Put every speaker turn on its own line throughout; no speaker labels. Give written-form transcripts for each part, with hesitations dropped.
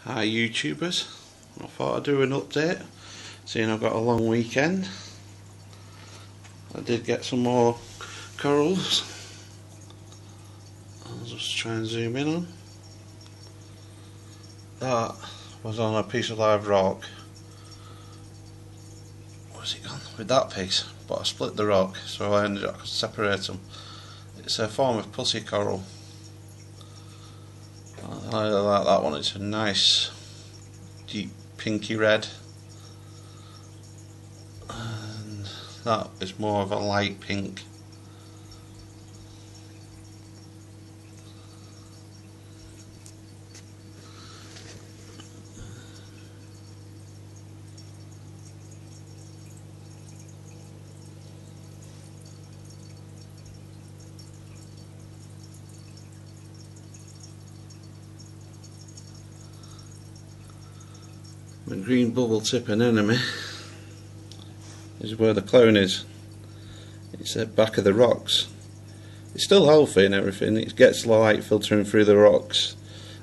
Hi YouTubers, I thought I'd do an update, seeing I've got a long weekend. I did get some more corals. I'll just try and zoom in on. That was on a piece of live rock. Where's it gone? With that piece, but I split the rock, so I ended up separate them. It's a form of pussy coral. I like that one. It's a nice deep pinky red, and that is more of a light pink. The green bubble tip anemone is where the clone is. It's at the back of the rocks. It's still healthy and everything. It gets light filtering through the rocks,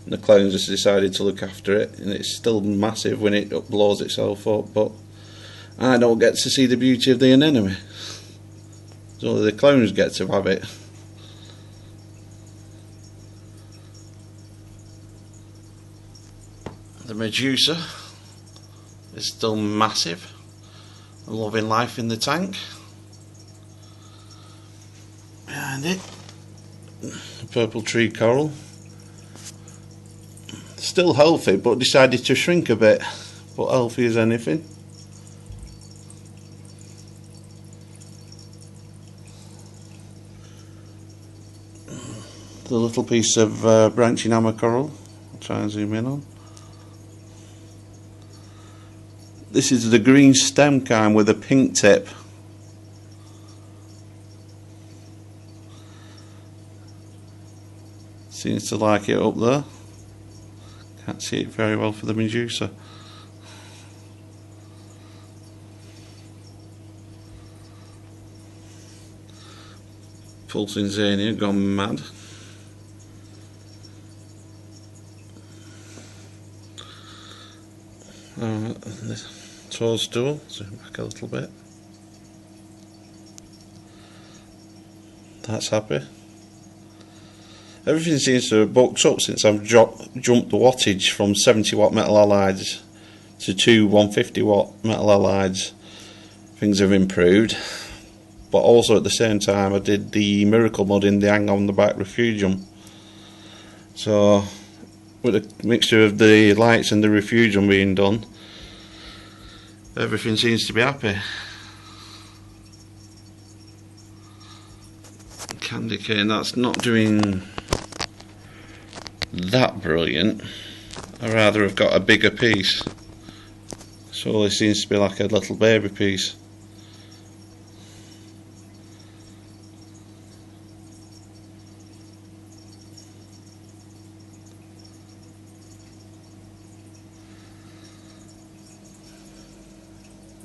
and the clone just decided to look after it, and it's still massive when it blows itself up, but I don't get to see the beauty of the anemone. So the clones get to have it. The Medusa is still massive and loving life in the tank. Behind it, the purple tree coral, still healthy but decided to shrink a bit, but healthy as anything. The little piece of branching hammer coral, I'll try and zoom in on. This is the green stem kind with a pink tip. Seems to like it up there. Can't see it very well for the Medusa. Pulsing Zania gone mad. This toadstool, zoom back a little bit. That's happy. Everything seems to have bulked up since I've jumped the wattage from 70 watt metal halides to 2 150 watt metal halides. Things have improved, but also at the same time I did the miracle mud in the hang on the back refugium. So with a mixture of the lights and the refugium being done, everything seems to be happy. Candy cane, that's not doing that brilliant. I rather have got a bigger piece. So it seems to be like a little baby piece.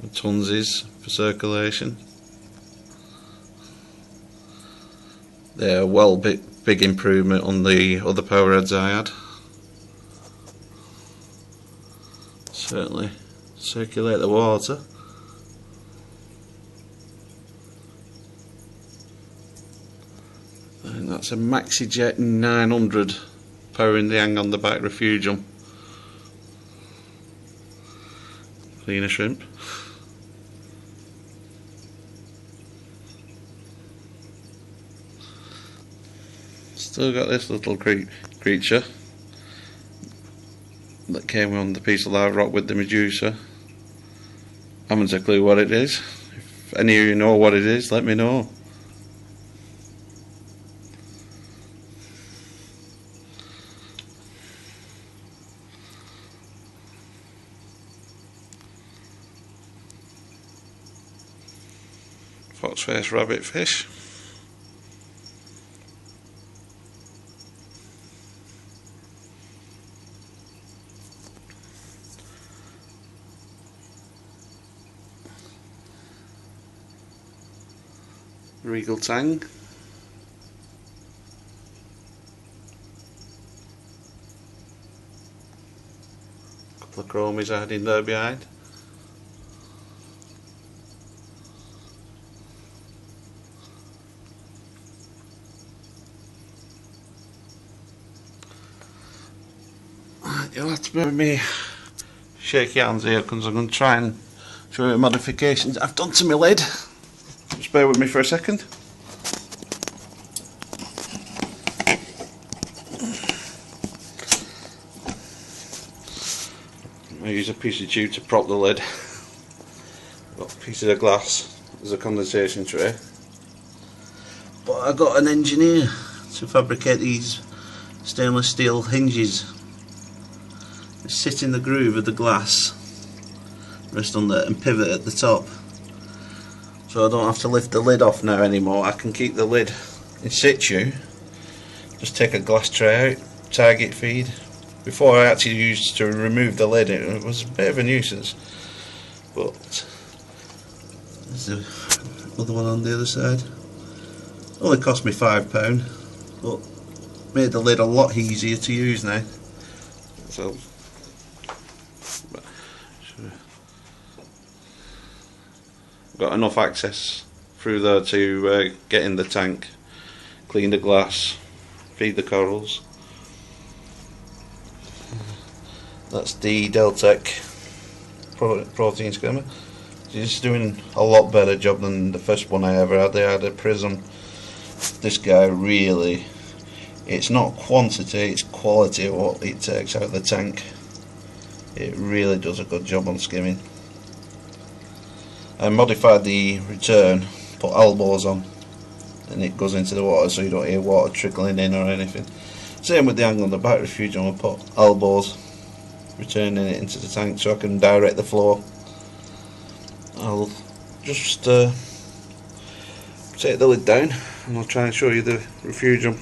The tunsies for circulation. They're well big improvement on the other power heads I had. Certainly circulate the water. And that's a MaxiJet 900 powering the hang on the back refugium. Cleaner shrimp. Still got this little creature that came on the piece of live rock with the Medusa. Haven't a clue what it is. If any of you know what it is, let me know. Fox-faced rabbit fish. Regal tang. couple of chromies hiding there behind. You'll have to bear with me shaky hands here because I'm going to try and show you modifications I've done to my lid. Just bear with me for a second. I use a piece of tube to prop the lid. Got a piece of glass as a condensation tray. But I got an engineer to fabricate these stainless steel hinges. They sit in the groove of the glass, rest on there and pivot at the top. So I don't have to lift the lid off now anymore. I can keep the lid in situ. Just take a glass tray out, target feed. Before I actually used to remove the lid, it was a bit of a nuisance. But there's the other one on the other side. Only cost me £5, but made the lid a lot easier to use now. So got enough access through there to get in the tank, clean the glass, feed the corals. That's the Deltec protein skimmer. It's doing a lot better job than the first one I ever had. I had a Prism. This guy really, it's not quantity, it's quality of what it takes out of the tank. It really does a good job on skimming. I modified the return, put elbows on, and it goes into the water so you don't hear water trickling in or anything. Same with the angle on the back refugium, I put elbows, returning it into the tank so I can direct the flow. I'll just take the lid down and I'll try and show you the refugium.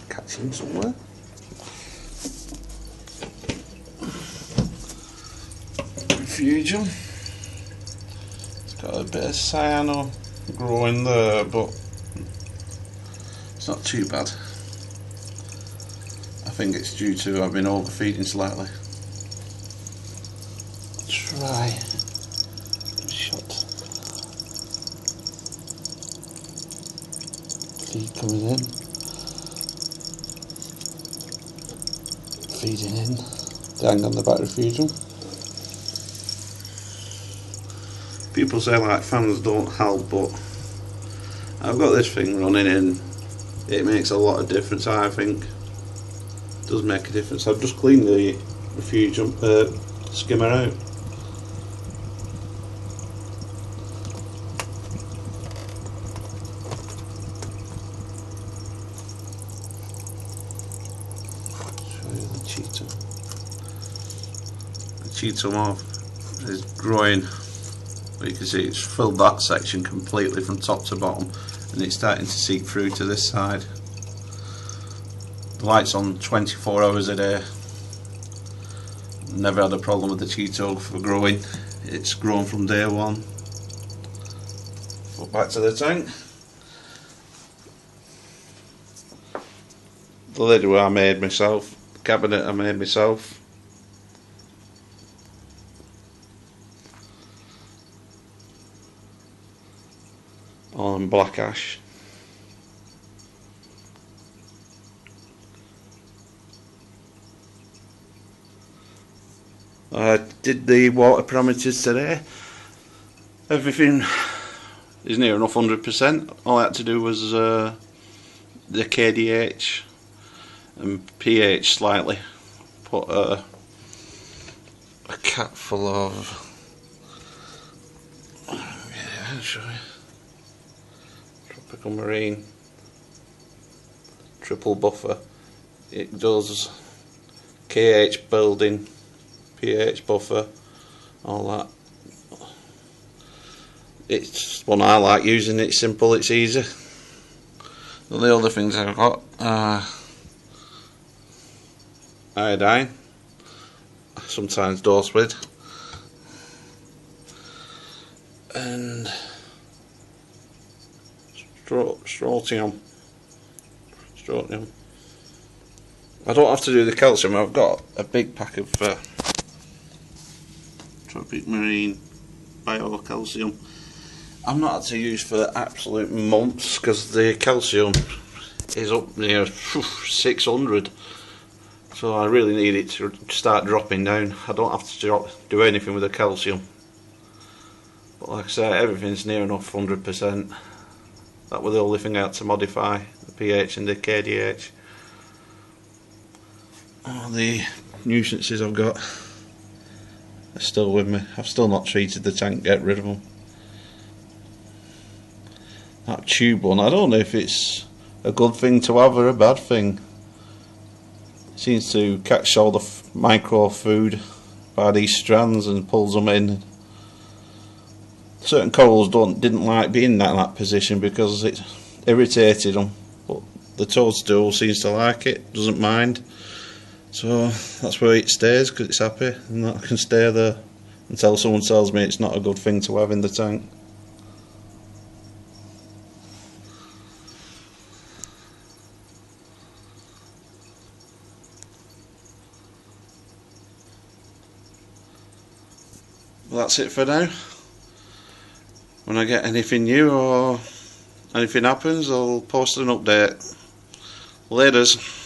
Catch him somewhere. Refugium. It's got a bit of cyano growing there, but it's not too bad. I think it's due to I've been overfeeding slightly. Try a shot. Feed coming in. Feeding in. Dang on the back refugium. People say like fans don't help, but I've got this thing running and it makes a lot of difference. I think it does make a difference. I've just cleaned the refugium skimmer out. Show you the cheetah. The cheetah morph is growing. You can see it's filled that section completely from top to bottom, and it's starting to seep through to this side. The light's on 24 hours a day. Never had a problem with the cheetah for growing. It's grown from day one. But back to the tank. The lid I made myself. The cabinet I made myself. On black ash. I did the water parameters today. Everything is near enough 100%. All I had to do was the KDH and pH slightly. Put a cap full of, I'll show you. Tropical Marine triple buffer. It does KH building, pH buffer, all that. It's one I like using. It's simple, it's easy. The other things I've got iodine, sometimes dose with, and strontium. strontium. I don't have to do the calcium. I've got a big pack of Tropic Marine Bio Calcium. I'm not had to use for absolute months because the calcium is up near 600. So I really need it to start dropping down. I don't have to do anything with the calcium. But like I say, everything's near enough 100%. That was the only thing I had to modify, the pH and the KDH. All the nuisances I've got are still with me. I've still not treated the tank, get rid of them. That tube one, I don't know if it's a good thing to have or a bad thing. It seems to catch all the micro food by these strands and pulls them in. Certain corals didn't like being in that position because it irritated them, but the toadstool seems to like it, doesn't mind. So that's where it stays because it's happy, and that can stay there until someone tells me it's not a good thing to have in the tank. Well, that's it for now. When I get anything new or anything happens, I'll post an update. Laters.